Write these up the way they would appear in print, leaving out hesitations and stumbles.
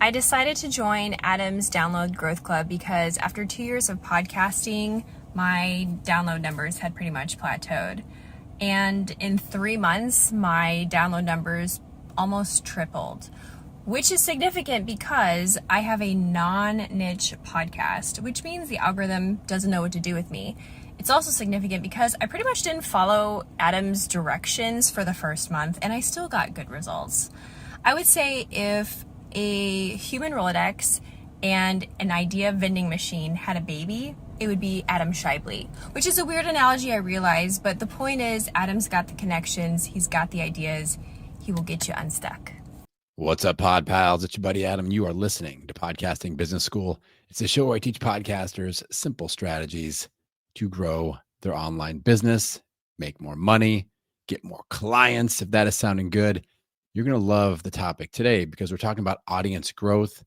I decided to join Adam's Download Growth Club because after 2 years of podcasting, my download numbers had pretty much plateaued. And in 3 months, my download numbers almost tripled, which is significant because I have a non-niche podcast, which means the algorithm doesn't know what to do with me. It's also significant because I pretty much didn't follow Adam's directions for the first month, and I still got good results. I would say if a human Rolodex and an idea vending machine had a baby, it would be Adam Shively, which is a weird analogy, I realize, but the point is Adam's got the connections, he's got the ideas, he will get you unstuck. What's up, pod pals? It's your buddy Adam. You are listening to Podcasting Business School. It's a show where I teach podcasters simple strategies to grow their online business, make more money, get more clients. If that is sounding good, you're going to love the topic today because we're talking about audience growth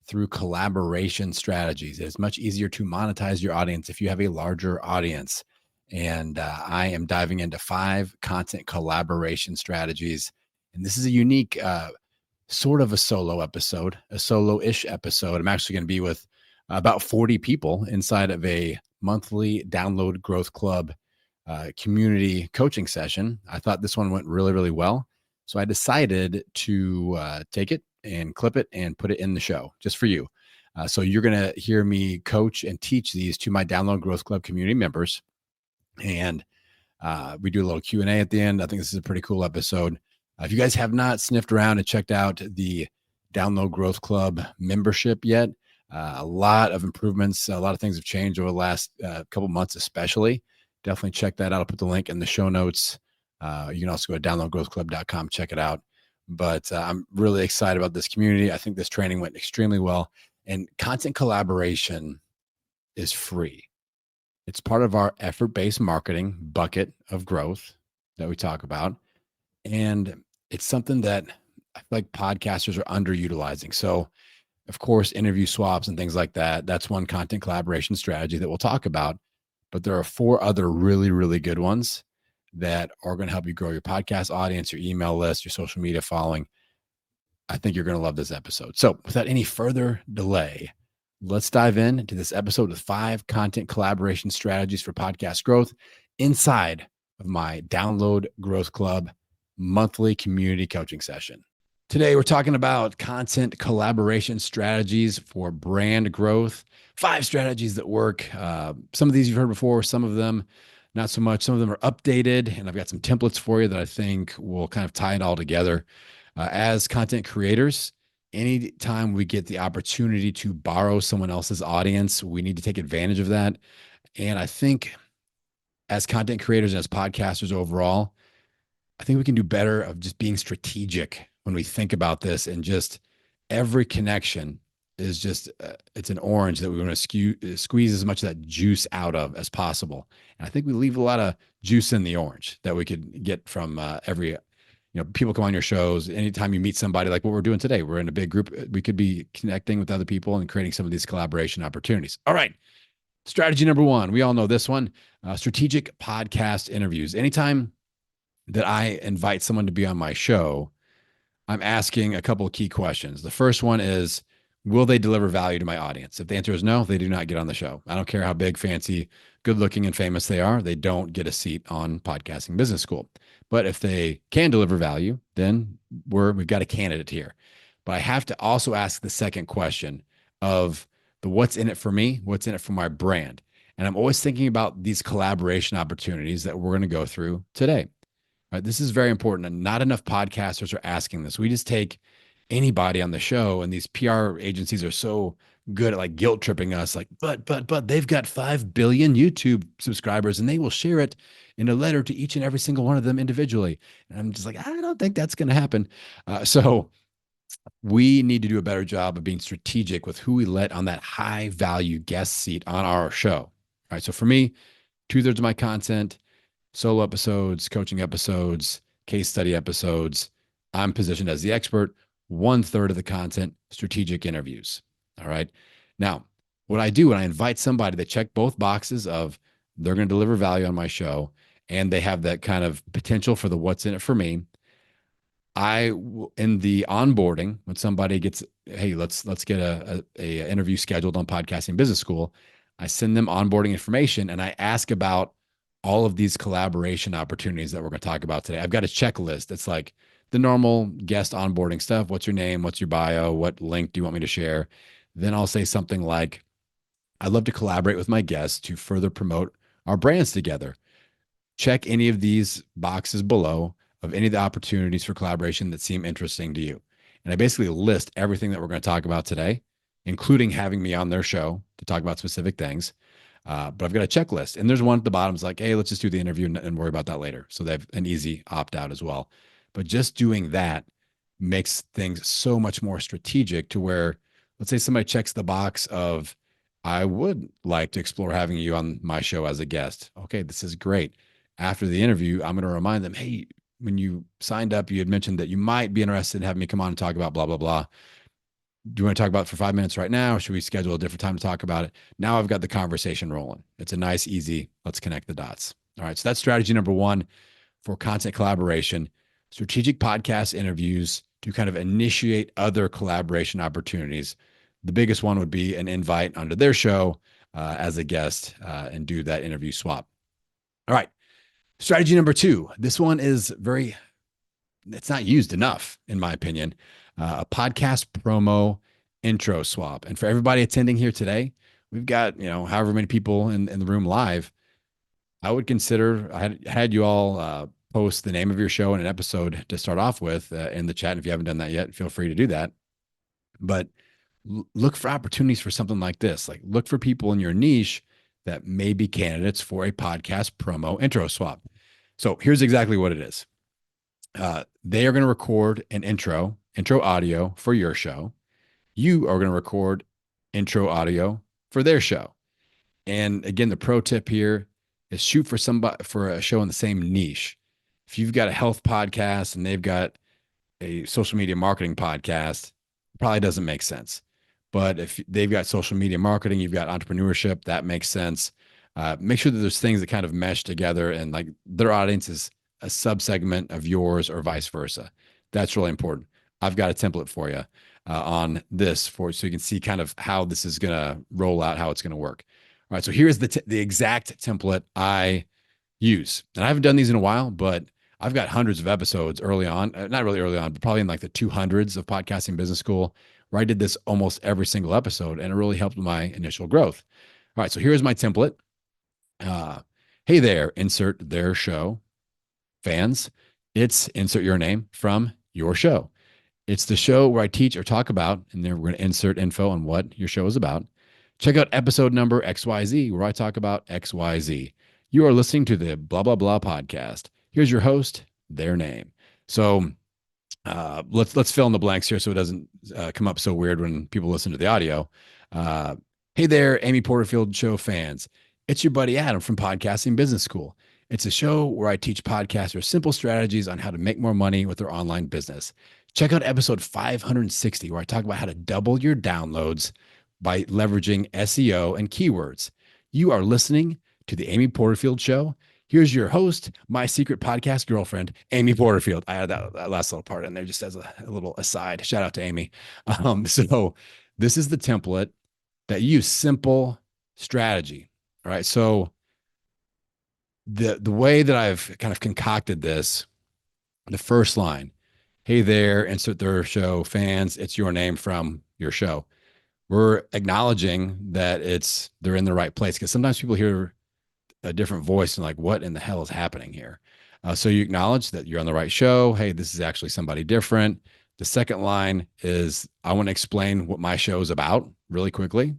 through collaboration strategies. It's much easier to monetize your audience if you have a larger audience. And I am diving into 5 content collaboration strategies. And this is a unique sort of a solo episode, a solo-ish episode. I'm actually going to be with about 40 people inside of a monthly Download Growth Club community coaching session. I thought this one went really, really well. So I decided to take it and clip it and put it in the show just for you. So you're going to hear me coach and teach these to my Download Growth Club community members. And we do a little Q&A at the end. I think this is a pretty cool episode. If you guys have not sniffed around and checked out the Download Growth Club membership yet, a lot of improvements, a lot of things have changed over the last couple months, especially. Definitely check that out. I'll put the link in the show notes. You can also go to downloadgrowthclub.com, check it out. But I'm really excited about this community. I think this training went extremely well. And content collaboration is free. It's part of our effort-based marketing bucket of growth that we talk about. And it's something that I feel like podcasters are underutilizing. So, of course, interview swaps and things like that, that's one content collaboration strategy that we'll talk about. But there are 4 other really, really good ones that are going to help you grow your podcast audience, your email list, your social media following. I think you're going to love this episode. So without any further delay, let's dive into this episode with 5 content collaboration strategies for podcast growth inside of my Download Growth Club monthly community coaching session. Today, we're talking about content collaboration strategies for brand growth, 5 strategies that work. Some of these you've heard before, some of them not so much. Some of them are updated, and I've got some templates for you that I think will kind of tie it all together. As content creators, anytime we get the opportunity to borrow someone else's audience, we need to take advantage of that. And I think as content creators and as podcasters overall, I think we can do better of just being strategic when we think about this, and just every connection is just, it's an orange that we want to squeeze as much of that juice out of as possible. And I think we leave a lot of juice in the orange that we could get from people come on your shows. Anytime you meet somebody like what we're doing today, we're in a big group. We could be connecting with other people and creating some of these collaboration opportunities. All right. Strategy number 1. We all know this one, strategic podcast interviews. Anytime that I invite someone to be on my show, I'm asking a couple of key questions. The first one is, will they deliver value to my audience? If the answer is no, they do not get on the show. I don't care how big, fancy, good looking, and famous they are. They don't get a seat on Podcasting Business School. But if they can deliver value, then we've got a candidate here. But I have to also ask the second question of the what's in it for me, what's in it for my brand. And I'm always thinking about these collaboration opportunities that we're going to go through today. Right, this is very important, and not enough podcasters are asking this. We just take anybody on the show, and these PR agencies are so good at like guilt tripping us, like, but they've got 5 billion YouTube subscribers and they will share it in a letter to each and every single one of them individually. And I'm just like, I don't think that's going to happen. So we need to do a better job of being strategic with who we let on that high value guest seat on our show. All right. So for me, 2/3 of my content, solo episodes, coaching episodes, case study episodes, I'm positioned as the expert. 1/3 of the content, strategic interviews. All right. Now, what I do when I invite somebody that check both boxes of they're going to deliver value on my show and they have that kind of potential for the what's in it for me, In the onboarding, when somebody gets, hey, let's get a interview scheduled on Podcasting Business School, I send them onboarding information and I ask about all of these collaboration opportunities that we're going to talk about today. I've got a checklist. It's like the normal guest onboarding stuff. What's your name? What's your bio? What link do you want me to share? Then I'll say something like, I'd love to collaborate with my guests to further promote our brands together. Check any of these boxes below of any of the opportunities for collaboration that seem interesting to you. And I basically list everything that we're going to talk about today, including having me on their show to talk about specific things. But I've got a checklist, and there's one at the bottom. It's like, hey, let's just do the interview and worry about that later. So they have an easy opt out as well. But just doing that makes things so much more strategic to where, let's say somebody checks the box of, I would like to explore having you on my show as a guest. Okay, this is great. After the interview, I'm going to remind them, hey, when you signed up, you had mentioned that you might be interested in having me come on and talk about blah, blah, blah. Do you want to talk about it for 5 minutes right now? Or should we schedule a different time to talk about it? Now I've got the conversation rolling. It's a nice, easy, let's connect the dots. All right. So that's strategy number one for content collaboration, strategic podcast interviews to kind of initiate other collaboration opportunities. The biggest one would be an invite onto their show as a guest and do that interview swap. All right. Strategy number two. This one is it's not used enough, in my opinion. A podcast promo intro swap. And for everybody attending here today, we've got, however many people in the room live. I would consider, I had you all post the name of your show in an episode to start off with in the chat. And if you haven't done that yet, feel free to do that. But look for opportunities for something like this. Like, look for people in your niche that may be candidates for a podcast promo intro swap. So here's exactly what it is. They are going to record an intro audio for your show. You are going to record intro audio for their show. And again, the pro tip here is shoot for a show in the same niche. If you've got a health podcast and they've got a social media marketing podcast, it probably doesn't make sense. But if they've got social media marketing, you've got entrepreneurship, that makes sense. Make sure that there's things that kind of mesh together and like their audience is a subsegment of yours or vice versa. That's really important. I've got a template for you on this so you can see kind of how this is going to roll out, how it's going to work. All right. So here's the exact template I use. And I haven't done these in a while, but I've got hundreds of episodes early on, not really early on, but probably in like the 200s of Podcasting Business School, where I did this almost every single episode, and it really helped my initial growth. All right. So here's my template. Hey there, insert their show. Fans, it's insert your name from your show. It's the show where I teach or talk about, and then we're going to insert info on what your show is about. Check out episode number XYZ, where I talk about XYZ. You are listening to the blah, blah, blah podcast. Here's your host, their name. So let's fill in the blanks here so it doesn't come up so weird when people listen to the audio. Hey there, Amy Porterfield Show fans. It's your buddy Adam from Podcasting Business School. It's a show where I teach podcasters simple strategies on how to make more money with their online business. Check out episode 560, where I talk about how to double your downloads by leveraging SEO and keywords. You are listening to the Amy Porterfield Show. Here's your host, my secret podcast girlfriend, Amy Porterfield. I had that last little part in there just as a little aside. Shout out to Amy. So this is the template that you use, simple strategy. All right. So the way that I've kind of concocted this, the first line, hey there, insert their show, fans, it's your name from your show. We're acknowledging that they're in the right place, because sometimes people hear a different voice and like, what in the hell is happening here? So you acknowledge that you're on the right show. Hey, this is actually somebody different. The second line is, I want to explain what my show is about really quickly.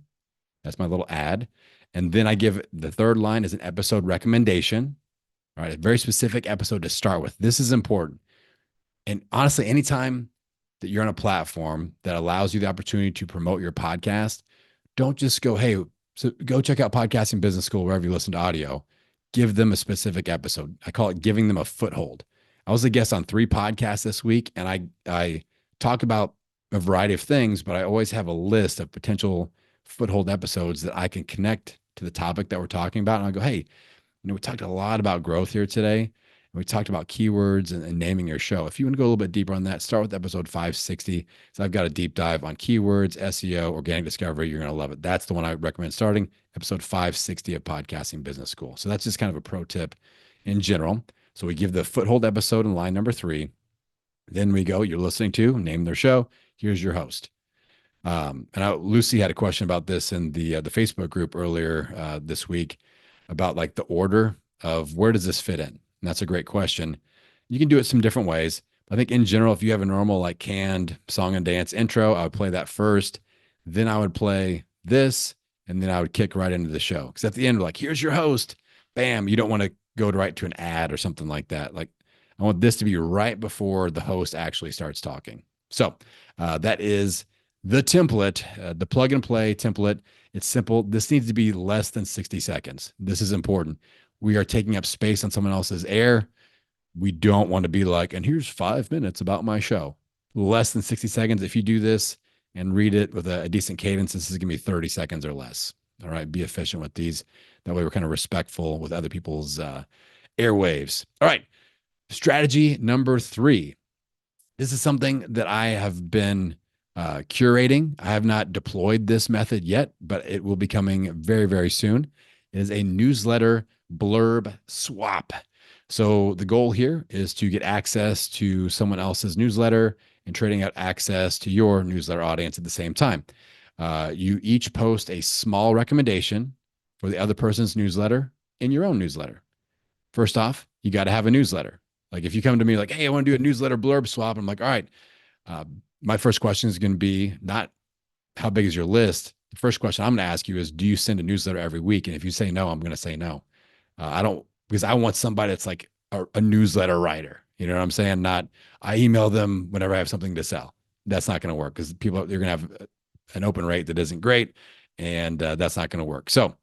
That's my little ad. And then I give the third line as an episode recommendation. All right, a very specific episode to start with. This is important. And honestly, anytime that you're on a platform that allows you the opportunity to promote your podcast, don't just go, hey, so go check out Podcasting Business School wherever you listen to audio. Give them a specific episode. I call it giving them a foothold. I was a guest on 3 podcasts this week, and I talk about a variety of things, but I always have a list of potential foothold episodes that I can connect to the topic that we're talking about. And I go, hey, we talked a lot about growth here today. We talked about keywords and naming your show. If you want to go a little bit deeper on that, start with episode 560. So I've got a deep dive on keywords, SEO, organic discovery. You're going to love it. That's the one I recommend starting, episode 560 of Podcasting Business School. So that's just kind of a pro tip in general. So we give the foothold episode in line number 3. Then we go, you're listening to, name their show. Here's your host. Lucy had a question about this in the Facebook group earlier this week about like the order of where does this fit in? And that's a great question. You can do it some different ways. I think in general, if you have a normal like canned song and dance intro, I would play that first. Then I would play this, and then I would kick right into the show. Because at the end, like, here's your host. Bam. You don't want to go right to an ad or something like that. Like, I want this to be right before the host actually starts talking. So that is the template, the plug and play template. It's simple. This needs to be less than 60 seconds. This is important. We are taking up space on someone else's air. We don't want to be like, and here's 5 minutes about my show. Less than 60 seconds. If you do this and read it with a decent cadence, this is going to be 30 seconds or less. All right. Be efficient with these. That way we're kind of respectful with other people's airwaves. All right. Strategy number 3. This is something that I have been curating. I have not deployed this method yet, but it will be coming very, very soon. It is a newsletter blurb swap. So the goal here is to get access to someone else's newsletter and trading out access to your newsletter audience at the same time. You each post a small recommendation for the other person's newsletter in your own newsletter. First off, you got to have a newsletter. Like if you come to me like, hey, I want to do a newsletter blurb swap. I'm like, all right. My first question is going to be not how big is your list. The first question I'm going to ask you is, do you send a newsletter every week? And if you say no, I'm going to say no. I don't, because I want somebody that's like a newsletter writer. You know what I'm saying? Not I email them whenever I have something to sell. That's not going to work because you're going to have an open rate that isn't great. And that's not going to work. So,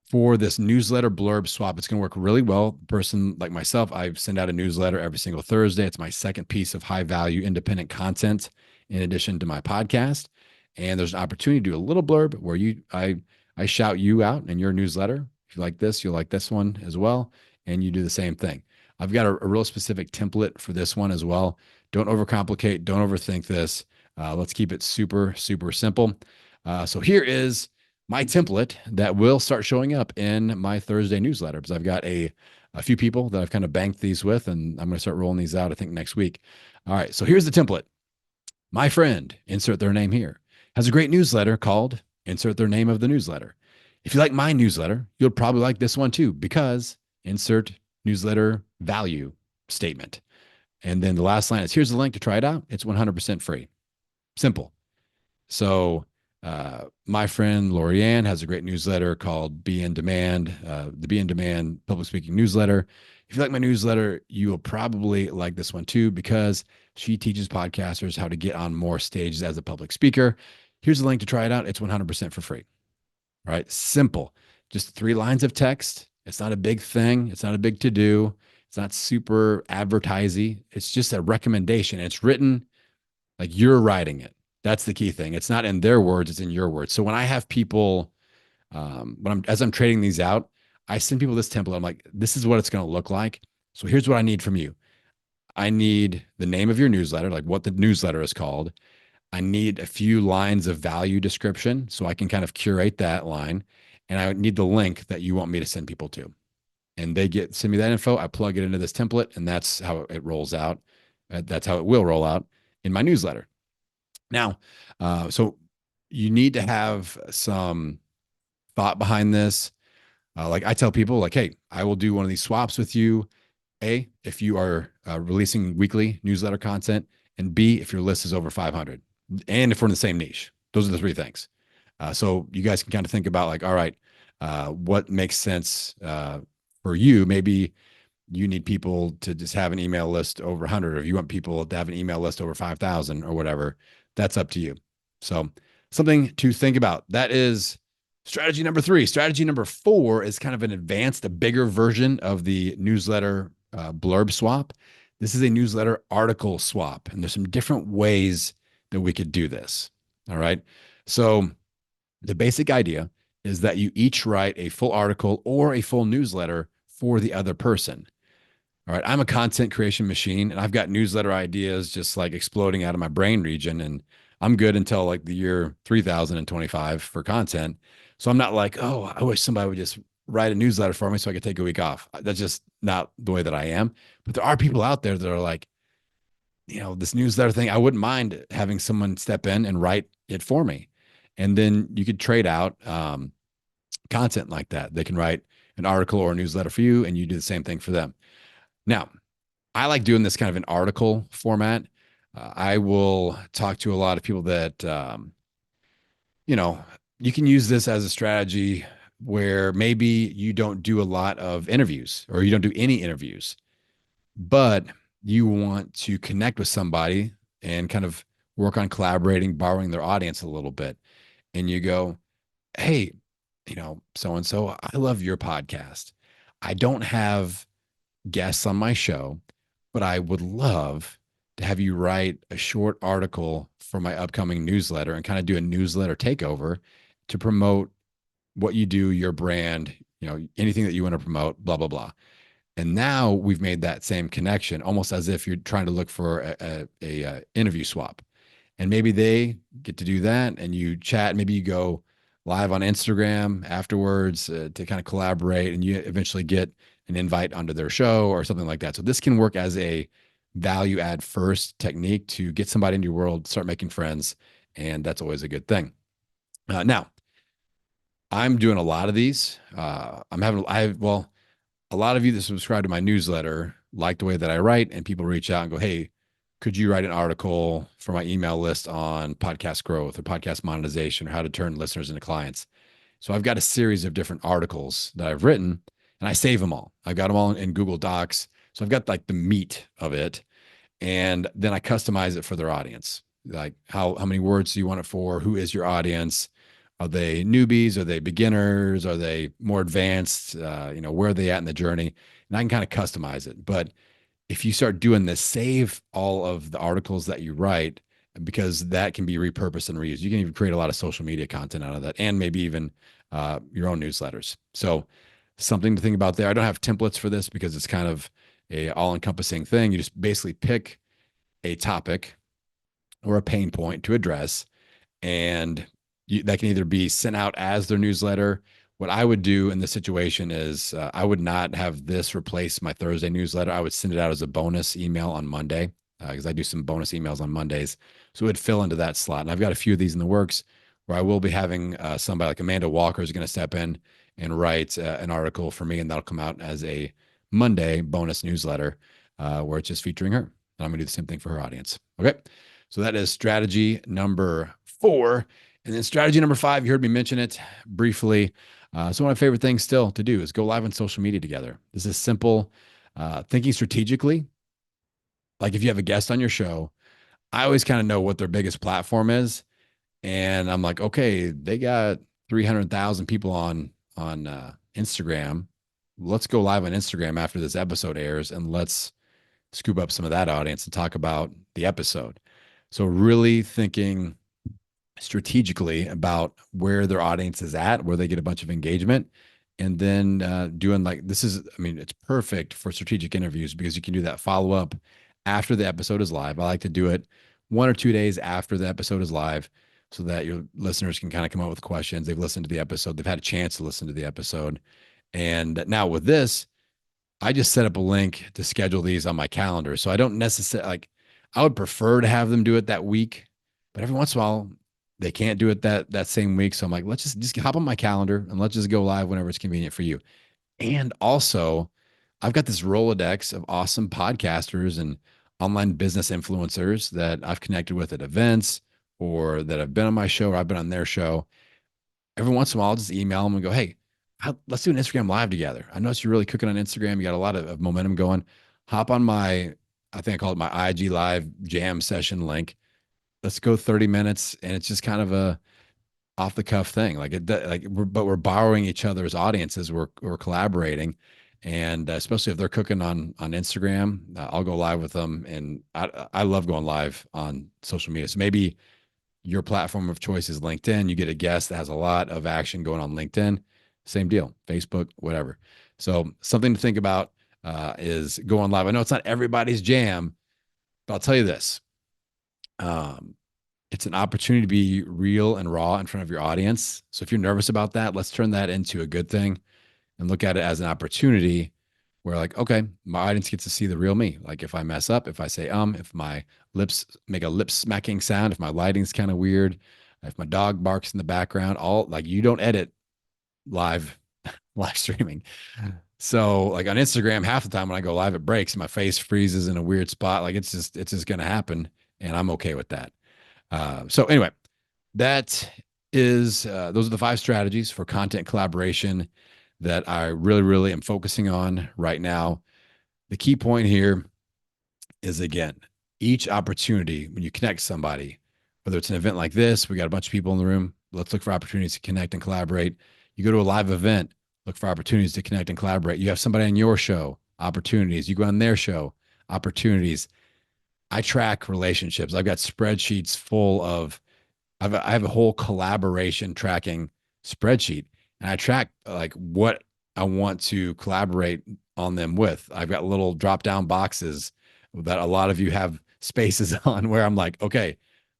for this newsletter blurb swap, it's going to work really well. A person like myself, I send out a newsletter every single Thursday. It's my second piece of high value independent content in addition to my podcast. And there's an opportunity to do a little blurb where I shout you out in your newsletter. If you like this, you'll like this one as well. And you do the same thing. I've got a real specific template for this one as well. Don't overcomplicate. Don't overthink this. Let's keep it super, super simple. So here is my template that will start showing up in my Thursday newsletter because I've got a few people that I've kind of banked these with, and I'm going to start rolling these out, I think, next week. All right, so here's the template. My friend, insert their name here, has a great newsletter called insert their name of the newsletter. If you like my newsletter, you'll probably like this one too because insert newsletter value statement. And then the last line is, here's the link to try it out. It's 100% free. Simple. So my friend Lorianne has a great newsletter called Be in Demand, the Be in Demand public speaking newsletter. If you like my newsletter, you will probably like this one too, because she teaches podcasters how to get on more stages as a public speaker. Here's the link to try it out. It's 100% for free. All right. Simple. Just 3 lines of text. It's not a big thing. It's not a big to do. It's not super advertising. It's just a recommendation. It's written like you're writing it. That's the key thing. It's not in their words, it's in your words. So when I have people, as I'm trading these out, I send people this template. I'm like, this is what it's going to look like. So here's what I need from you. I need the name of your newsletter, like what the newsletter is called. I need a few lines of value description so I can kind of curate that line. And I need the link that you want me to send people to. And send me that info. I plug it into this template, and that's how it rolls out. That's how it will roll out in my newsletter. Now, so you need to have some thought behind this. Like I tell people, like, hey, I will do one of these swaps with you. A, if you are releasing weekly newsletter content, and B, if your list is over 500, and if we're in the same niche. Those are the 3 things. So you guys can kind of think about like, all right, what makes sense for you? Maybe you need people to just have an email list over 100, or if you want people to have an email list over 5,000 or whatever. That's up to you. So something to think about. That is strategy number 3. Strategy number 4 is kind of an advanced, a bigger version of the newsletter blurb swap. This is a newsletter article swap, and there's some different ways that we could do this. All right. So the basic idea is that you each write a full article or a full newsletter for the other person. All right. I'm a content creation machine and I've got newsletter ideas just like exploding out of my brain region. And I'm good until like the year 3025 for content. So I'm not like, oh, I wish somebody would just write a newsletter for me so I could take a week off. That's just not the way that I am. But there are people out there that are like, this newsletter thing, I wouldn't mind having someone step in and write it for me. And then you could trade out content like that. They can write an article or a newsletter for you, and you do the same thing for them. Now, I like doing this kind of an article format. I will talk to a lot of people that, you know, you can use this as a strategy where maybe you don't do a lot of interviews or you don't do any interviews, but you want to connect with somebody and kind of work on collaborating, borrowing their audience a little bit. And you go, hey, so and so, I love your podcast. I don't have guests on my show, but I would love to have you write a short article for my upcoming newsletter and kind of do a newsletter takeover to promote what you do, your brand, anything that you want to promote, blah, blah, blah. And now we've made that same connection, almost as if you're trying to look for a interview swap. And maybe they get to do that and you chat. Maybe you go live on Instagram afterwards to kind of collaborate and you eventually get an invite onto their show or something like that. So this can work as a value add first technique to get somebody into your world, start making friends. And that's always a good thing. Now, I'm doing a lot of these. A lot of you that subscribe to my newsletter like the way that I write, and people reach out and go, hey, could you write an article for my email list on podcast growth or podcast monetization or how to turn listeners into clients? So I've got a series of different articles that I've written and I save them all. I've got them all in Google Docs. So I've got like the meat of it. And then I customize it for their audience. Like how many words do you want it for? Who is your audience? Are they newbies? Are they beginners? Are they more advanced? Where are they at in the journey? And I can kind of customize it. But if you start doing this, save all of the articles that you write because that can be repurposed and reused. You can even create a lot of social media content out of that and maybe even your own newsletters. So something to think about there. I don't have templates for this because it's kind of a all-encompassing thing. You just basically pick a topic or a pain point to address, and that can either be sent out as their newsletter. What I would do in this situation is I would not have this replace my Thursday newsletter. I would send it out as a bonus email on Monday because I do some bonus emails on Mondays. So it would fill into that slot. And I've got a few of these in the works where I will be having somebody like Amanda Walker is going to step in and write an article for me, and that'll come out as a Monday bonus newsletter where it's just featuring her. And I'm going to do the same thing for her audience. Okay. So that is strategy number 4. And then strategy number 5, you heard me mention it briefly. So one of my favorite things still to do is go live on social media together. This is simple. Thinking strategically. Like if you have a guest on your show, I always kind of know what their biggest platform is. And I'm like, okay, they got 300,000 people on Instagram. Let's go live on Instagram after this episode airs and let's scoop up some of that audience and talk about the episode. So really thinking strategically about where their audience is at, where they get a bunch of engagement, and then doing it's perfect for strategic interviews because you can do that follow up after the episode is live. I like to do it 1 or 2 days after the episode is live so that your listeners can kind of come up with questions. They've listened to the episode. They've had a chance to listen to the episode. And now with this, I just set up a link to schedule these on my calendar. So I don't necessarily I would prefer to have them do it that week, but every once in a while they can't do it that same week. So I'm like, let's just hop on my calendar and let's just go live whenever it's convenient for you. And also I've got this Rolodex of awesome podcasters and online business influencers that I've connected with at events or that have been on my show or I've been on their show. Every once in a while, I'll just email them and go, hey, let's do an Instagram live together. I noticed you're really cooking on Instagram. You got a lot of momentum going. Hop on I think I call it my IG live jam session link. Let's go 30 minutes. And it's just kind of a off the cuff thing. But we're borrowing each other's audiences. We're collaborating. And especially if they're cooking on Instagram, I'll go live with them. And I love going live on social media. So maybe your platform of choice is LinkedIn. You get a guest that has a lot of action going on LinkedIn. same deal. Facebook, whatever. So something to think about is going live. I know it's not everybody's jam, but I'll tell you this. Um, it's an opportunity to be real and raw in front of your audience. So if you're nervous about that, let's turn that into a good thing and look at it as an opportunity where, like, okay, my audience gets to see the real me. Like if I mess up, if I say if my lips make a lip smacking sound, if my lighting's kind of weird, if my dog barks in the background, all like you don't edit live live streaming. So like on Instagram, half the time when I go live, it breaks and my face freezes in a weird spot. Like it's just gonna happen, and I'm okay with that. So anyway, that is those are the 5 strategies for content collaboration that I really, really am focusing on right now. The key point here is, again, each opportunity when you connect somebody, whether it's an event like this, we got a bunch of people in the room. Let's look for opportunities to connect and collaborate. You go to a live event, look for opportunities to connect and collaborate. You have somebody on your show, opportunities. You go on their show, opportunities. I track relationships. I've got spreadsheets full of, I have a whole collaboration tracking spreadsheet, and I track like what I want to collaborate on them with. I've got little drop down boxes that a lot of you have spaces on where I'm like, okay,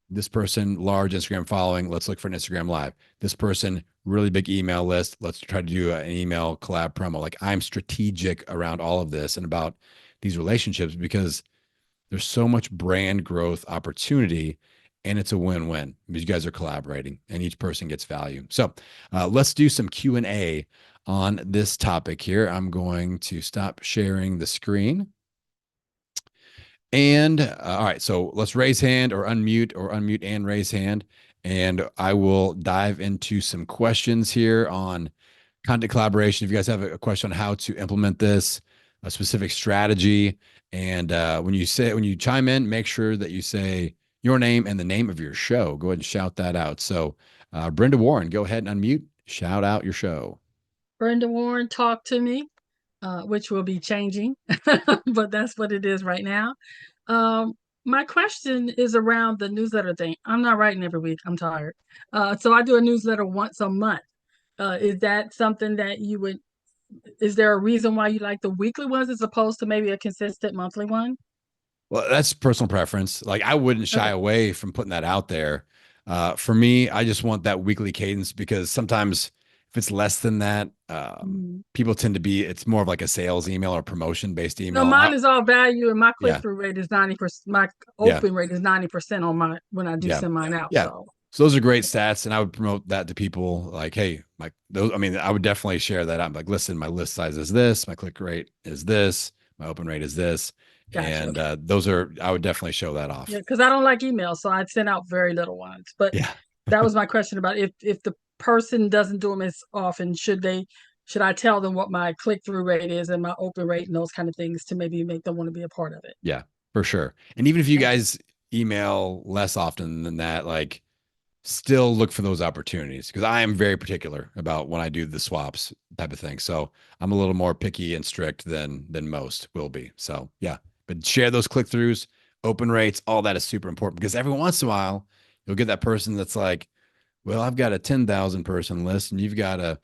this person, large Instagram following, let's look for an Instagram live. This person, really big email list, let's try to do an email collab promo. Like I'm strategic around all of this and about these relationships because there's so much brand growth opportunity, and it's a win-win because you guys are collaborating and each person gets value. So let's do some Q&A on this topic here. I'm going to stop sharing the screen. And all right, so let's raise hand or unmute and raise hand. And I will dive into some questions here on content collaboration. If you guys have a question on how to implement this, a specific strategy, and when you chime in, make sure that you say your name and the name of your show. Go ahead and shout that out. So, Brenda Warren, go ahead and unmute. Shout out your show. Brenda Warren, talk to me, which will be changing, but that's what it is right now. My question is around the newsletter thing. I'm not writing every week. I'm tired. So I do a newsletter once a month. Is that something that you would, is there a reason why you like the weekly ones as opposed to maybe a consistent monthly one? Well, that's personal preference. Like I wouldn't shy Okay. away from putting that out there. For me, I just want that weekly cadence because sometimes if it's less than that, Mhm. people tend to be, it's more of like a sales email or promotion based No, email. mine is all value, and my Yeah, click-through rate is 90%. My yeah, open rate is 90% on my when I do yeah, send mine out. yeah. So So those are great stats, and I would promote that to people. Like, hey, like those. I mean, I would definitely share that. I'm like, listen, my list size is this, my click rate is this, my open rate is this, gotcha. and those are. I would definitely show that Yeah, off. because I don't like emails, so I'd send out very little ones. But Yeah. that was my question about if the person doesn't do them as often, should I tell them what my click through rate is and my open rate and those kind of things to maybe make them want to be a part of it? Yeah, for sure. And even if you Thank you. guys email less often than that, like still look for those opportunities because I am very particular about when I do the swaps type of thing. So I'm a little more picky and strict than most will be. So yeah, but share those click throughs, open rates, all that is super important because every once in a while you'll get that person that's like, well, I've got a 10,000 person list and you've got a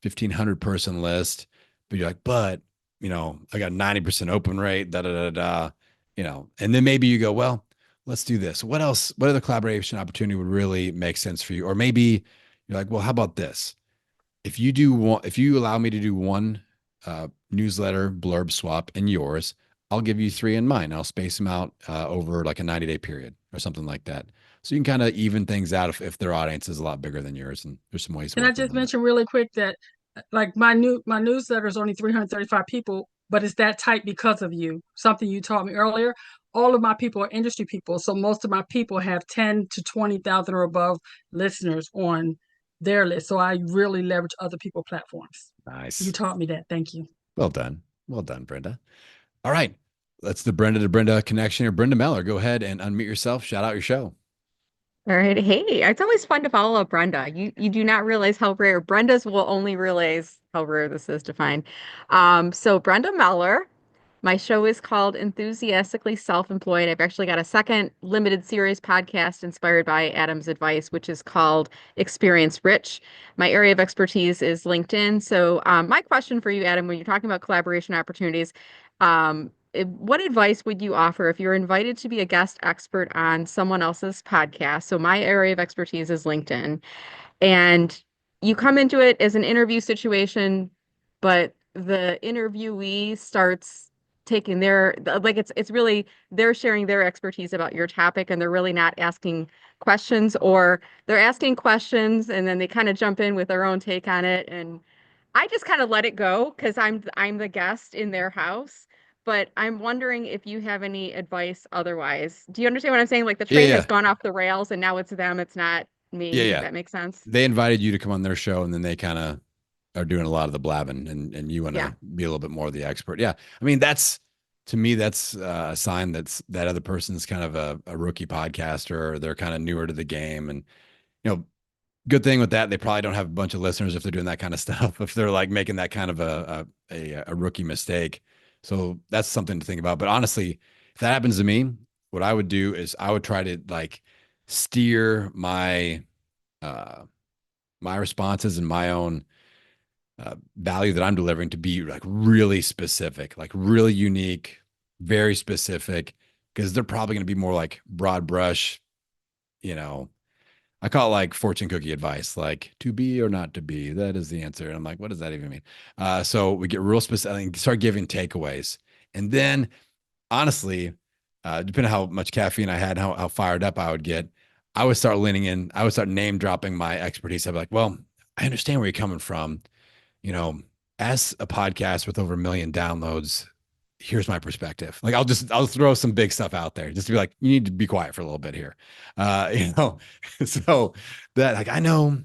1,500 person list, but you're like, but I got 90% open rate, da da da da, and then maybe you go, well, let's do this. What else? What other collaboration opportunity would really make sense for you? Or maybe you're like, well, how about this? If you allow me to do one newsletter blurb swap in yours, I'll give you 3 in mine. I'll space them out over like a 90-day period or something like that. So you can kind of even things out if their audience is a lot bigger than yours, and there's some ways to Can I work just around that. mention really quick that like my newsletter is only 335 people, but it's that tight because of you. Something you taught me earlier. All of my people are industry people, so most of my people have 10 to 20,000 or above listeners on their list. So I really leverage other people platforms. You Nice. taught me that. Thank you. Well done. Well done, Brenda. All right. That's the Brenda to Brenda connection here. Brenda Meller, go ahead and unmute yourself. Shout out your show. All right. Hey, it's always fun to follow up Brenda. You do not realize how rare Brenda's will only realize how rare this is to find. So Brenda Meller, My show is called Enthusiastically Self-Employed. I've actually got a second limited series podcast inspired by Adam's advice, which is called Experience Rich. My area of expertise is LinkedIn. So, my question for you, Adam, when you're talking about collaboration opportunities, what advice would you offer if you're invited to be a guest expert on someone else's podcast? So, my area of expertise is LinkedIn, and you come into it as an interview situation, but the interviewee starts taking like it's really they're sharing their expertise about your topic, and they're really not asking questions, or they're asking questions and then they kind of jump in with their own take on it. And I just kind of let it go because I'm the guest in their house. But I'm wondering if you have any advice otherwise. Do you understand what I'm saying? Like the Yeah, train has yeah, gone off the rails and now it's them, it's not yeah, me, if yeah. that makes sense. They invited you to come on their show, and then they kind of are doing a lot of the blabbing, and you want Yeah. to be a little bit more the expert. Yeah, I mean that's to me that's a sign that other person's kind of a rookie podcaster, or they're kind of newer to the game, and good thing with that, they probably don't have a bunch of listeners if they're doing that kind of stuff, if they're like making that kind of a rookie mistake. So that's something to think about. But honestly, if that happens to me, what I would do is I would try to like steer uh my responses and my own value that I'm delivering to be like really specific, like really unique, very specific, because they're probably going to be more like broad brush, you know, I call it like fortune cookie advice, like to be or not to be. That is the answer. And I'm like, what does that even mean? So we get real specific and start giving takeaways. And then honestly, depending on how much caffeine I had, how fired up I would get, I would start leaning in. I would start name dropping my expertise. I'd be like, well, I understand where you're coming from. You know, as a podcast with over 1 million downloads, here's my perspective. Like I'll throw some big stuff out there just to be like, you need to be quiet for a little bit here. So that like I know,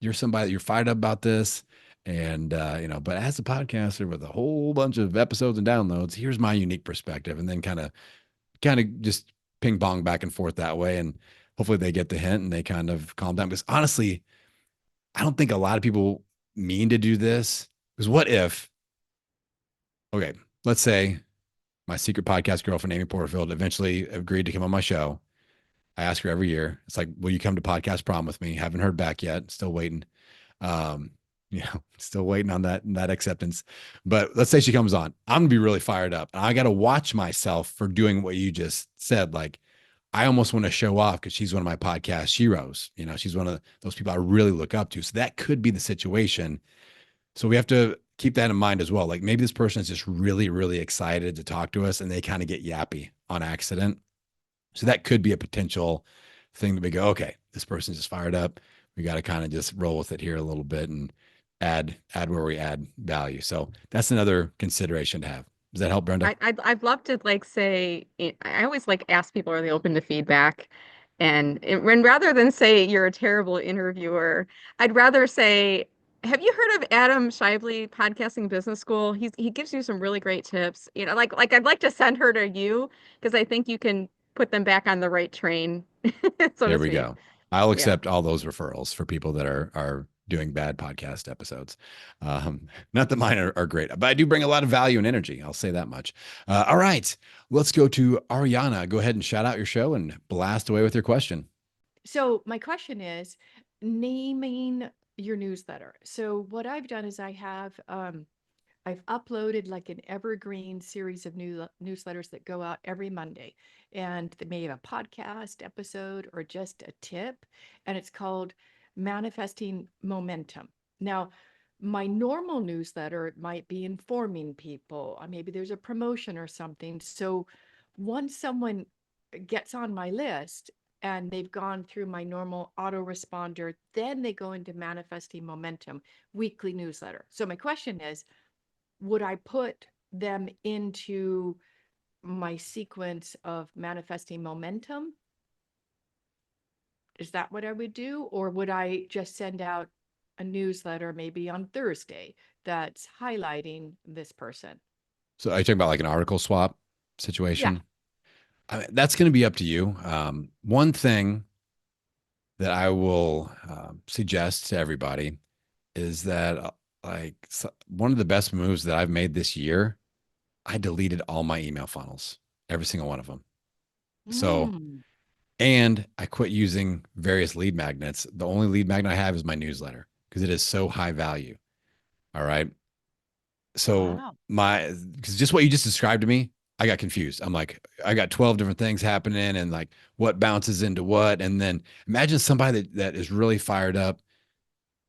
you're somebody that you're fired up about this. And but as a podcaster with a whole bunch of episodes and downloads, here's my unique perspective. And then kind of just ping pong back and forth that way. And hopefully they get the hint and they kind of calm down. Because honestly, I don't think a lot of people mean to do this. Because what if, okay, let's say my secret podcast girlfriend, Amy Porterfield, eventually agreed to come on my show. I ask her every year. It's like, will you come to podcast prom with me? Haven't heard back yet. Still waiting. Um, still waiting on that acceptance. But let's say she comes on. I'm gonna be really fired up. And I got to watch myself for doing what you just said. Like, I almost want to show off because she's one of my podcast heroes. She's one of those people I really look up to. So that could be the situation. So we have to keep that in mind as well. Like maybe this person is just really, really excited to talk to us and they kind of get yappy on accident. So that could be a potential thing that we go, okay, this person's just fired up. We got to kind of just roll with it here a little bit and add where we add value. So that's another consideration to have. Does that help, Brenda? I'd love to like say I always like ask people, are they open to feedback? And rather than say you're a terrible interviewer, I'd rather say, have you heard of Adam Shively Podcasting Business School? He gives you some really great tips. Like I'd like to send her to you because I think you can put them back on the right train, so to There we speak. go. I'll Yeah. accept all those referrals for people that are doing bad podcast episodes. Not that mine are great, but I do bring a lot of value and energy. I'll say that much. All right, let's go to Ariana. Go ahead and shout out your show and blast away with your question. So my question is naming your newsletter. So what I've done is I've uploaded like an evergreen series of newsletters that go out every Monday, and they may have a podcast episode or just a tip, and it's called Manifesting Momentum. Now, my normal newsletter might be informing people, or maybe there's a promotion or something. So once someone gets on my list and they've gone through my normal autoresponder, then they go into Manifesting Momentum weekly newsletter. So my question is, would I put them into my sequence of Manifesting Momentum? Is that what I would do? Or would I just send out a newsletter maybe on Thursday that's highlighting this person? So are you talking about like an article swap situation? I mean, that's going to be up to you. One thing that I will suggest to everybody is that one of the best moves that I've made this year, I deleted all my email funnels, every single one of them. So, Mm. and I quit using various lead magnets. The only lead magnet I have is my newsletter because it is so high value. All right. So Wow. because just what you just described to me, I got confused. I'm like, I got 12 different things happening and like what bounces into what. And then imagine somebody that is really fired up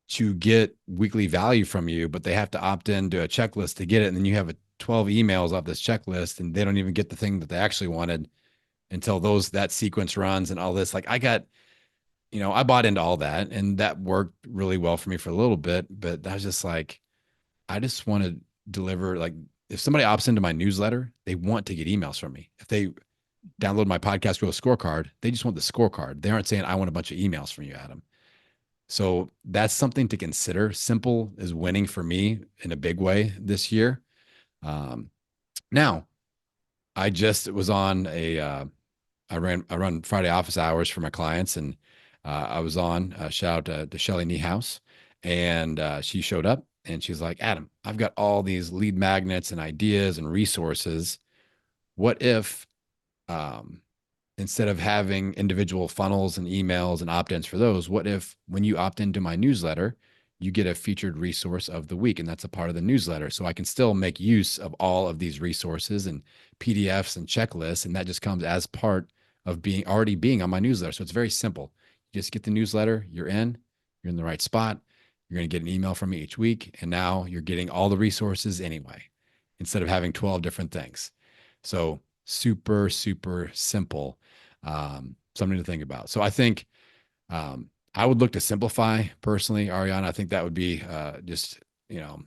to get weekly value from you, but they have to opt into a checklist to get it. And then you have 12 emails off this checklist and they don't even get the thing that they actually wanted until that sequence runs and all this. Like I got, I bought into all that and that worked really well for me for a little bit, but that was just like, I just want to deliver, like if somebody opts into my newsletter, they want to get emails from me. If they download my podcast growth scorecard, they just want the scorecard. They aren't saying I want a bunch of emails from you, Adam. So that's something to consider. Simple is winning for me in a big way this year. Now I just was on I run Friday office hours for my clients, and I was on shout out to Shelly Niehaus, and she showed up and she's like, Adam, I've got all these lead magnets and ideas and resources. What if instead of having individual funnels and emails and opt-ins for those, what if when you opt into my newsletter, you get a featured resource of the week, and that's a part of the newsletter. So I can still make use of all of these resources and PDFs and checklists, and that just comes as part of already being on my newsletter. So it's very simple. You just get the newsletter, you're in the right spot. You're going to get an email from me each week, and now you're getting all the resources anyway, instead of having 12 different things. So super, super simple. Something to think about. So I think I would look to simplify personally, Ariana. I think that would be just, I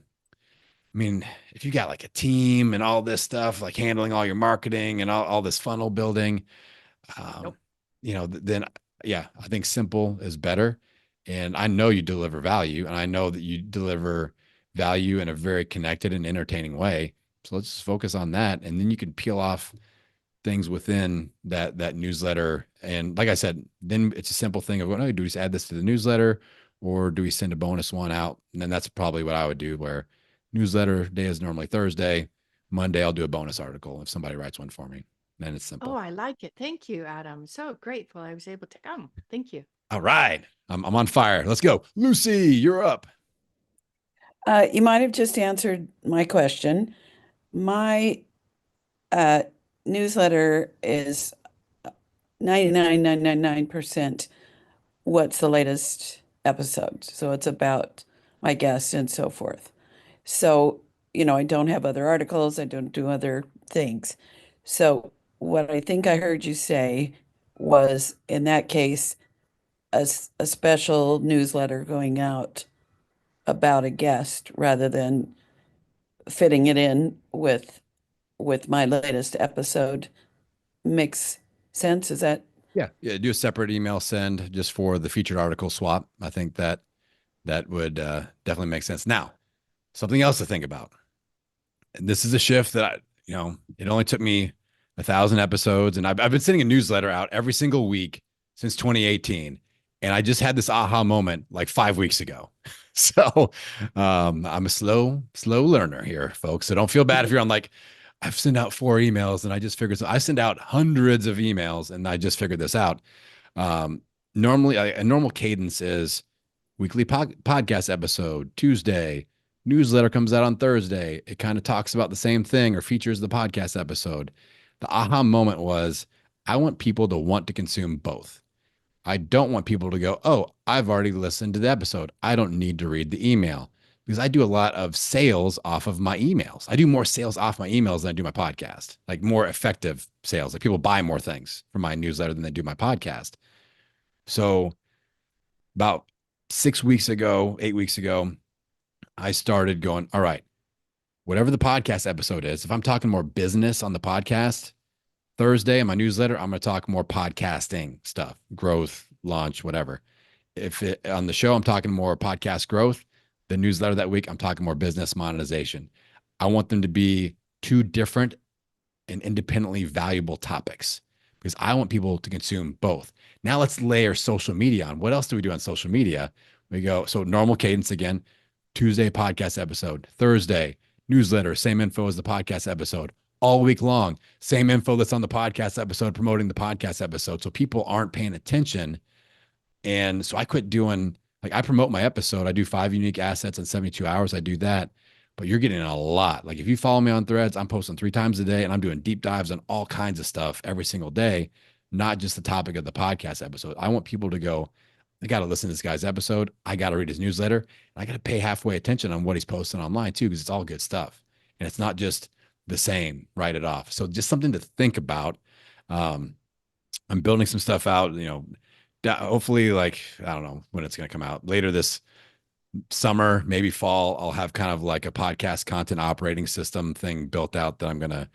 mean, if you got like a team and all this stuff, like handling all your marketing and all this funnel building, Nope. then yeah, I think simple is better. And I know you deliver value, and I know that you deliver value in a very connected and entertaining way. So let's just focus on that. And then you can peel off things within that newsletter. And like I said, then it's a simple thing of going, oh, do we just add this to the newsletter, or do we send a bonus one out? And then that's probably what I would do, where newsletter day is normally Thursday. Monday, I'll do a bonus article if somebody writes one for me. Then it's simple. Oh, I like it. Thank you, Adam. So grateful I was able to come. Thank you. All right. I'm on fire. Let's go. Lucy, you're up. You might have just answered my question. My newsletter is 99.999% what's the latest episode. So it's about my guest and so forth. So, I don't have other articles, I don't do other things. So what I think I heard you say was, in that case, a special newsletter going out about a guest rather than fitting it in with my latest episode makes sense. Is that? Yeah. Do a separate email send just for the featured article swap. I think that would definitely make sense. Now, something else to think about. And this is a shift that it only took me 1,000 episodes, and I've been sending a newsletter out every single week since 2018. And I just had this aha moment like 5 weeks ago. So I'm a slow learner here, folks. So don't feel bad if you're on like, I've sent out 4 emails and I just figured, I send out hundreds of emails and I just figured this out. Normally a normal cadence is weekly podcast episode Tuesday, newsletter comes out on Thursday. It kind of talks about the same thing or features the podcast episode. The aha moment was, I want people to want to consume both. I don't want people to go, oh, I've already listened to the episode, I don't need to read the email, because I do a lot of sales off of my emails. I do more sales off my emails than I do my podcast, like more effective sales. Like people buy more things from my newsletter than they do my podcast. So about 8 weeks ago, I started going, all right, whatever the podcast episode is, if I'm talking more business on the podcast, Thursday in my newsletter, I'm going to talk more podcasting stuff, growth, launch, whatever. On the show, I'm talking more podcast growth. The newsletter that week, I'm talking more business monetization. I want them to be 2 different and independently valuable topics, because I want people to consume both. Now let's layer social media on. What else do we do on social media? We go, so normal cadence again, Tuesday podcast episode, Thursday newsletter, same info as the podcast episode, all week long. Same info that's on the podcast episode, promoting the podcast episode. So people aren't paying attention. And so I quit doing, like, I promote my episode. I do 5 unique assets in 72 hours. I do that, but you're getting a lot. Like if you follow me on Threads, I'm posting 3 times a day and I'm doing deep dives on all kinds of stuff every single day, not just the topic of the podcast episode. I want people to go, I got to listen to this guy's episode. I got to read his newsletter. And I got to pay halfway attention on what he's posting online too, because it's all good stuff. And it's not just the same, write it off. So just something to think about. I'm building some stuff out, hopefully, like, I don't know when it's going to come out, later this summer, maybe fall. I'll have kind of like a podcast content operating system thing built out that I'm going to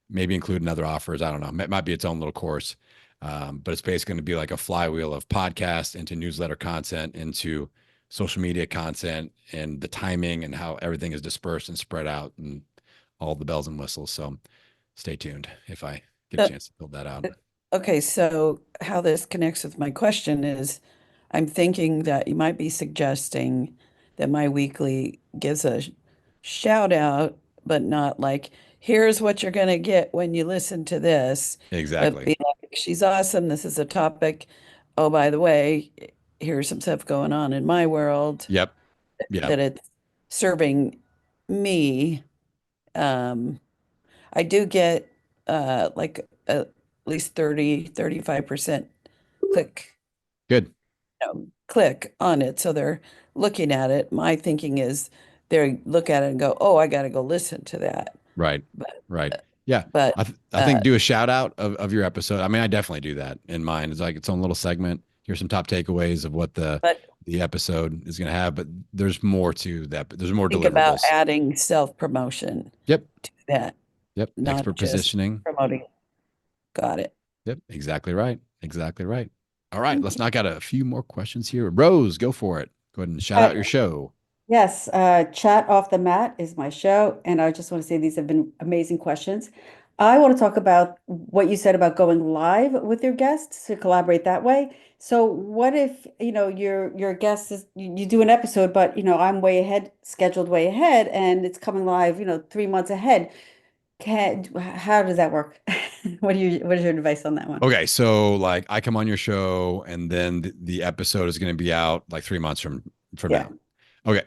maybe include in other offers. I don't know. It might be its own little course. But it's basically going to be like a flywheel of podcast into newsletter content, into social media content, and the timing and how everything is dispersed and spread out and all the bells and whistles. So stay tuned if I get a chance to build that out. Okay, so how this connects with my question is, I'm thinking that you might be suggesting that my weekly gives a shout out, but not like, here's what you're going to get when you listen to this. But Exactly. be like, she's awesome. This is a topic. Oh, by the way, here's some stuff going on in my world Yep. Yeah. that it's serving me. I do get like at least 35% click Good. click on it. So they're looking at it. My thinking is they look at it and go, oh, I got to go listen to that. Right. But, Right. Yeah. but I think do a shout out of your episode. I mean, I definitely do that in mine. It's like its own little segment. Here's some top takeaways of what the episode is going to have, but there's more to that. But there's more think deliverables. about adding self-promotion Yep. to that. Yep. Not Expert just positioning. promoting. Got it. Yep. Exactly right. Exactly right. All right. Let's knock out a few more questions here. Rose, go for it. Go ahead and shout out your show. Yes, Chat Off the Mat is my show, and I just want to say these have been amazing questions. I want to talk about what you said about going live with your guests to collaborate that way. So what if, your guest is you do an episode, but I'm way ahead, scheduled way ahead, and it's coming live, 3 months ahead. How does that work? What is your advice on that one? Okay. So like I come on your show and then the episode is going to be out like 3 months from Yeah. now. Okay.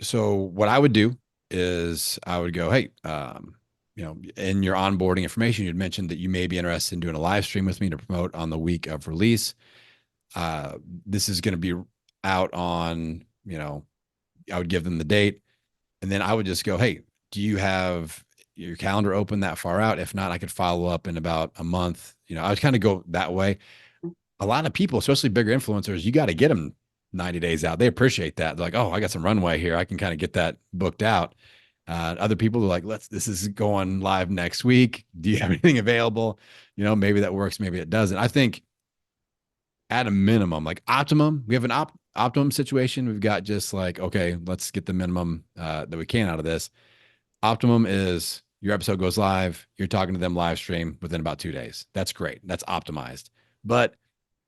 So what I would do is I would go, hey, in your onboarding information, you'd mentioned that you may be interested in doing a live stream with me to promote on the week of release. This is going to be out on, I would give them the date, and then I would just go, hey, do you have your calendar open that far out? If not, I could follow up in about a month. I would kind of go that way. A lot of people, especially bigger influencers, you got to get them 90 days out. They appreciate that. They're like, oh, I got some runway here. I can kind of get that booked out. Other people are like, this is going live next week. Do you have anything available? Maybe that works. Maybe it doesn't. I think at a minimum, like optimum, we have an optimum situation. We've got just like, okay, let's get the minimum that we can out of this. Optimum is your episode goes live. You're talking to them live stream within about 2 days. That's great. That's optimized. But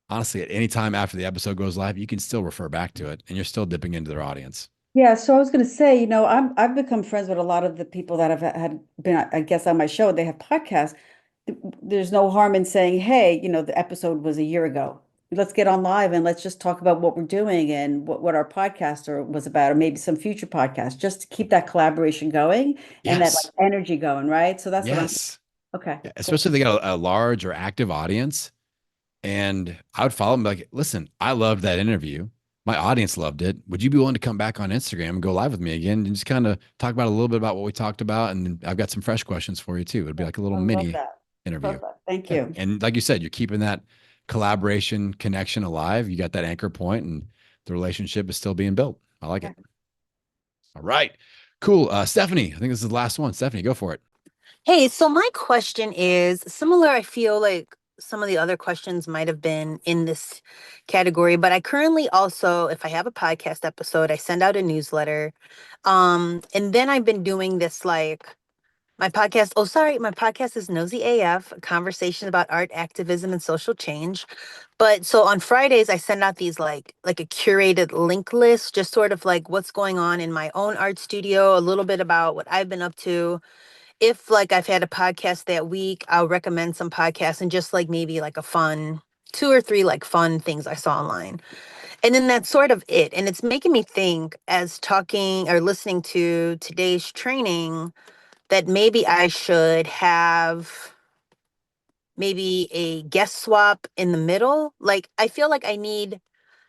honestly, at any time after the episode goes live, you can still refer back to it and you're still dipping into their audience. Yeah, so I was going to say, I've become friends with a lot of the people that have had been, I guess, on my show. They have podcasts. There's no harm in saying, hey, the episode was a year ago. Let's get on live and let's just talk about what we're doing and what our podcast was about, or maybe some future podcasts, just to keep that collaboration going and that Yes. energy going, right? So that's Yes. okay. Yeah, especially if they got a large or active audience. And I would follow them like, listen, I loved that interview. My audience loved it. Would you be willing to come back on Instagram and go live with me again and just kind of talk about a little bit about what we talked about? And I've got some fresh questions for you too. It'd be like a little I love mini that. interview. Perfect. Thank Yeah. you. And like you said, you're keeping that collaboration connection alive. You got that anchor point and the relationship is still being built. I like it. All right. Cool. Stephanie, I think this is the last one. Stephanie, go for it. Hey, so my question is similar. I feel like some of the other questions might have been in this category, but I currently also, if I have a podcast episode, I send out a newsletter. And then I've been doing this like my podcast. Oh, sorry. My podcast is Nosy AF, a conversation about art, activism, and social change. But so on Fridays, I send out these like a curated link list, just sort of like what's going on in my own art studio, a little bit about what I've been up to. if like I've had a podcast that week, I'll recommend some podcasts and just like maybe like a fun 2 or 3 like fun things I saw online. And then that's sort of it. And it's making me think as talking or listening to today's training that maybe I should have maybe a guest swap in the middle. Like I feel like I need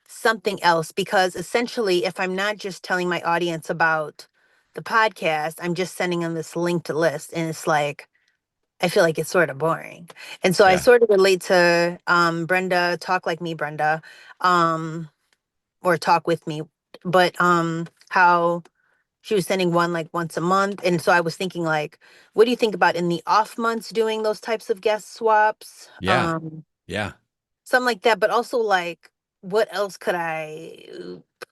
something else because essentially if I'm not just telling my audience about the podcast, I'm just sending them this linked list and it's like I feel like it's sort of boring. And so I Yeah. sort of relate to Brenda, Talk Like Me, Brenda, or Talk With Me, but how she was sending one like once a month. And so I was thinking like, what do you think about in the off months doing those types of guest swaps? Yeah. Yeah. Something like that, but also like what else could I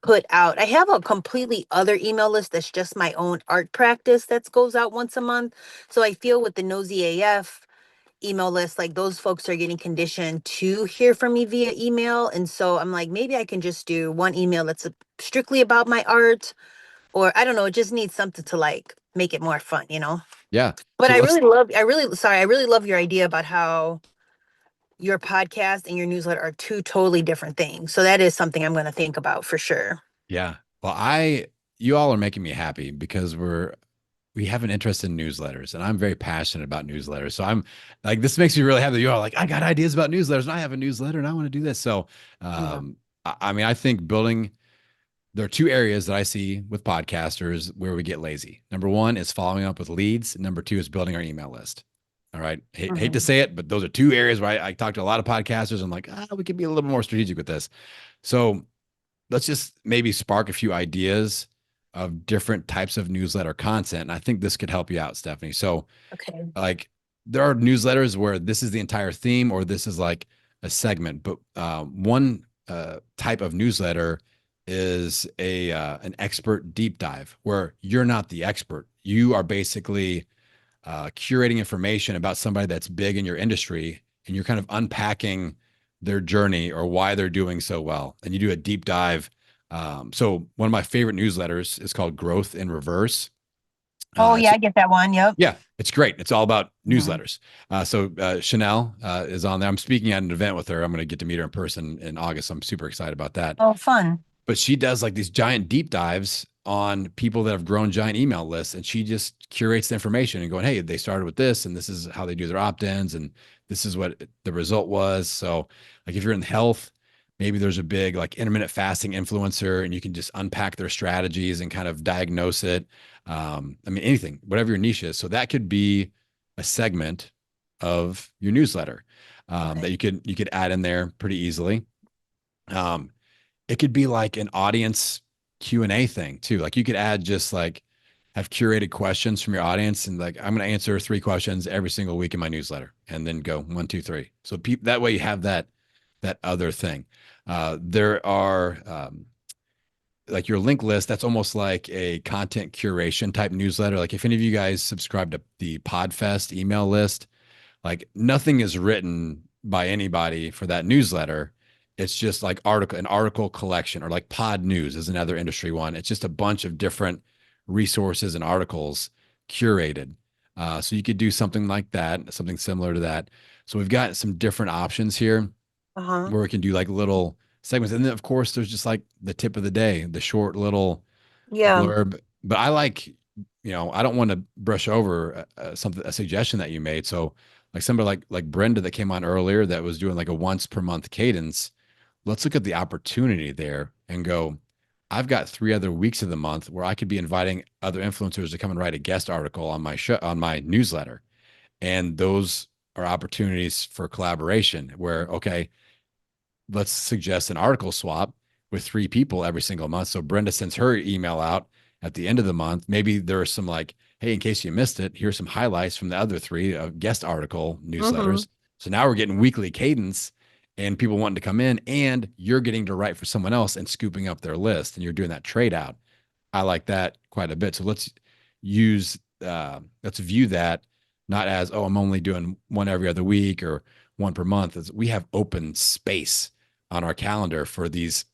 put out? I have a completely other email list that's just my own art practice that goes out once a month. So I feel with the Nosy AF email list, like those folks are getting conditioned to hear from me via email. And so I'm like, maybe I can just do one email that's strictly about my art, or I don't know, it just needs something to like make it more fun, you know? Yeah. But So I let's, really love your idea about how your podcast and your newsletter are two totally different things. So that is something I'm going to think about for sure. yeah. Well, you all are making me happy because we have an interest in newsletters and I'm very passionate about newsletters. So I'm like, this makes me really happy that you all are like, I got ideas about newsletters and I have a newsletter and I want to do this. So, Yeah. I mean, I think there are 2 areas that I see with podcasters where we get lazy. Number 1 is following up with leads. Number 2 is building our email list. All right. Hate to say it, but those are 2 areas where I talk to a lot of podcasters. I'm like, we could be a little more strategic with this. So let's just maybe spark a few ideas of different types of newsletter content. And I think this could help you out, Stephanie. So Okay. like there are newsletters where this is the entire theme or this is like a segment, but one type of newsletter is an expert deep dive where you're not the expert. You are basically curating information about somebody that's big in your industry and you're kind of unpacking their journey or why they're doing so well. And you do a deep dive. So one of my favorite newsletters is called Growth in Reverse. Oh, yeah, I get that one. Yep. Yeah, it's great. It's all about newsletters. So Chanel is on there. I'm speaking at an event with her. I'm going to get to meet her in person in August. I'm super excited about that. Oh, fun. But she does like these giant deep dives on people that have grown giant email lists. And she just curates the information and going, hey, they started with this and this is how they do their opt-ins. And this is what the result was. So like if you're in health, maybe there's a big like intermittent fasting influencer and you can just unpack their strategies and kind of diagnose it. I mean, anything, whatever your niche is. So that could be a segment of your newsletter that you could add in there pretty easily. It could be like an audience Q&A thing too. Like you could add just like have curated questions from your audience and like I'm going to answer 3 questions every single week in my newsletter and then go 1, 2, 3. So that way you have that other thing. There are like your link list. That's almost like a content curation type newsletter. Like if any of you guys subscribe to the Podfest email list, like nothing is written by anybody for that newsletter. It's just like an article collection, or like Pod News is another industry one. It's just a bunch of different resources and articles curated. So you could do something like that, something similar to that. So we've got some different options here where we can do like little segments. And then of course there's just like the tip of the day, the short little blurb. But I like, I don't want to brush over a suggestion that you made. So like somebody like Brenda that came on earlier that was doing like a once per month cadence. Let's look at the opportunity there and go, I've got 3 other weeks of the month where I could be inviting other influencers to come and write a guest article on my show, on my newsletter. And those are opportunities for collaboration where, okay, let's suggest an article swap with 3 people every single month. So Brenda sends her email out at the end of the month. Maybe there are some like, hey, in case you missed it, here's some highlights from the other 3 guest article newsletters. So now we're getting weekly cadence and people wanting to come in and you're getting to write for someone else and scooping up their list and you're doing that trade out. I like that quite a bit. So let's view that not as, oh, I'm only doing one every other week or one per month. We have open space on our calendar for these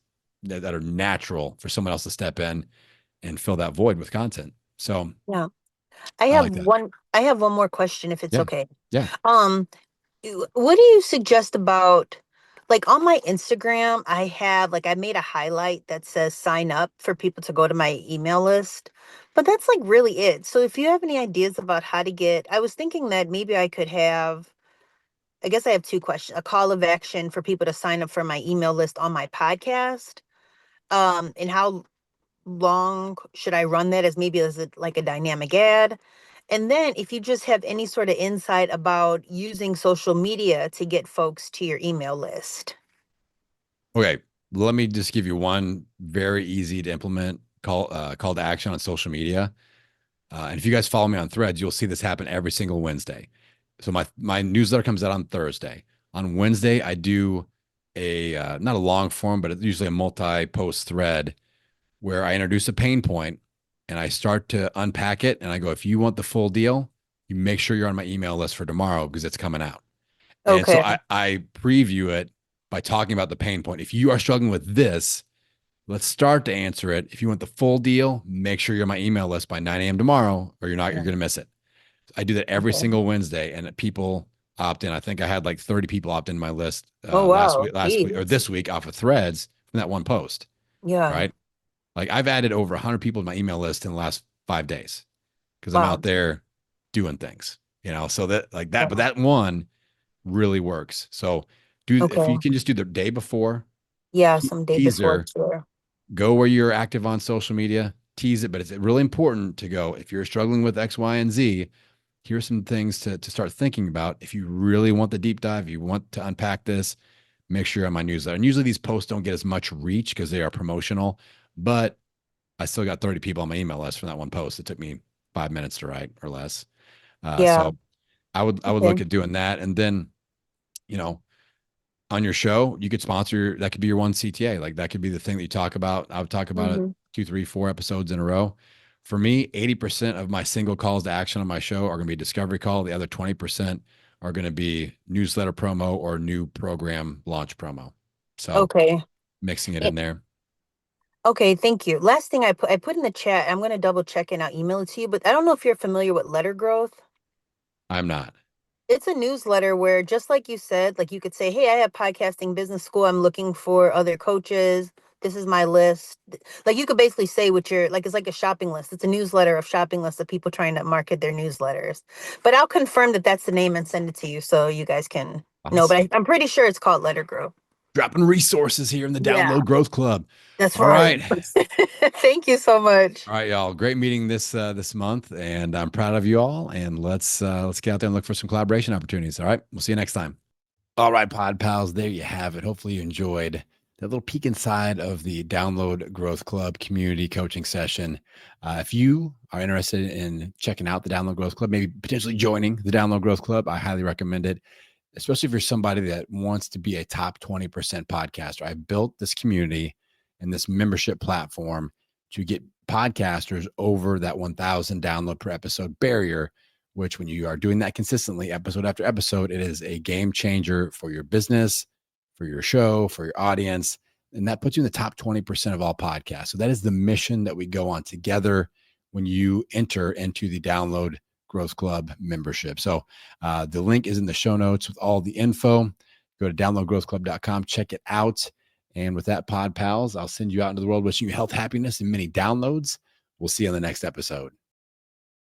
that are natural for someone else to step in and fill that void with content. So yeah. I I have like that. I have one more question if it's Yeah. okay. Yeah. What do you suggest about, like, on my Instagram, I made a highlight that says sign up for people to go to my email list, but that's like really it. So if you have any ideas about how to get, I was thinking that maybe I could have, I guess I have two questions, a call of action for people to sign up for my email list on my podcast. And how long should I run that, as maybe as like a dynamic ad? And then if you just have any sort of insight about using social media to get folks to your email list. Okay. Let me just give you one very easy to implement call to action on social media. And if you guys follow me on Threads, you'll see this happen every single Wednesday. So my newsletter comes out on Thursday. On Wednesday, I do a not a long form, but it's usually a multi-post thread where I introduce a pain point and I start to unpack it. And I go, if you want the full deal, you make sure you're on my email list for tomorrow because it's coming out. And so Okay. I preview it by talking about the pain point. If you are struggling with this, let's start to answer it. If you want the full deal, make sure you're on my email list by 9 a.m. tomorrow, or you're Yeah. going to miss it. I do that every Okay. single Wednesday, and people opt in. I think I had like 30 people opt in my list Oh, last wow. week or Geez. this week off of Threads from that one post. Yeah. Right. Like I've added over 100 people to my email list in the last 5 days because I'm Wow. out there doing things, so that like that, Yeah. but that one really works. So if you Okay. can just do the day before Yeah, some day before, teaser, sure. go where you're active on social media, tease it, but it's really important to go, if you're struggling with X, Y, and Z, here's some things to start thinking about. If you really want the deep dive, you want to unpack this, make sure you're on my newsletter. And usually these posts don't get as much reach because they are promotional, but I still got 30 people on my email list from that one post. It took me 5 minutes to write or less. Yeah. So I would Okay. look at doing that. And then, on your show, you could sponsor, that could be your one CTA. Like that could be the thing that you talk about. I would talk about it 2, 3, 4 episodes in a row. For me, 80% of my single calls to action on my show are going to be discovery call. The other 20% are going to be newsletter promo or new program launch promo. So Okay. mixing it in there. Okay, thank you. Last thing I put in the chat, I'm going to double check and I'll email it to you, but I don't know if you're familiar with Letter Growth. I'm not. It's a newsletter where, just like you said, like you could say, hey, I have podcasting business school. I'm looking for other coaches. This is my list. Like you could basically say what you're like, it's like a shopping list. It's a newsletter of shopping lists of people trying to market their newsletters. But I'll confirm that that's the name and send it to you so you guys can know. But Awesome. I'm pretty sure it's called Letter Grow. Dropping resources here in the Yeah. Download Growth Club. That's All right. Thank you so much. All right, y'all. Great meeting this month, and I'm proud of you all. And let's get out there and look for some collaboration opportunities. All right, we'll see you next time. All right, Pod Pals, there you have it. Hopefully you enjoyed that little peek inside of the Download Growth Club community coaching session. If you are interested in checking out the Download Growth Club, maybe potentially joining the Download Growth Club, I highly recommend it, especially if you're somebody that wants to be a top 20% podcaster. I built this community and this membership platform to get podcasters over that 1,000 download per episode barrier, which when you are doing that consistently, episode after episode, it is a game changer for your business, for your show, for your audience. And that puts you in the top 20% of all podcasts. So that is the mission that we go on together when you enter into the Download Growth Club membership. So the link is in the show notes with all the info. Go to downloadgrowthclub.com, check it out. And with that, Pod Pals, I'll send you out into the world wishing you health, happiness, and many downloads. We'll see you on the next episode.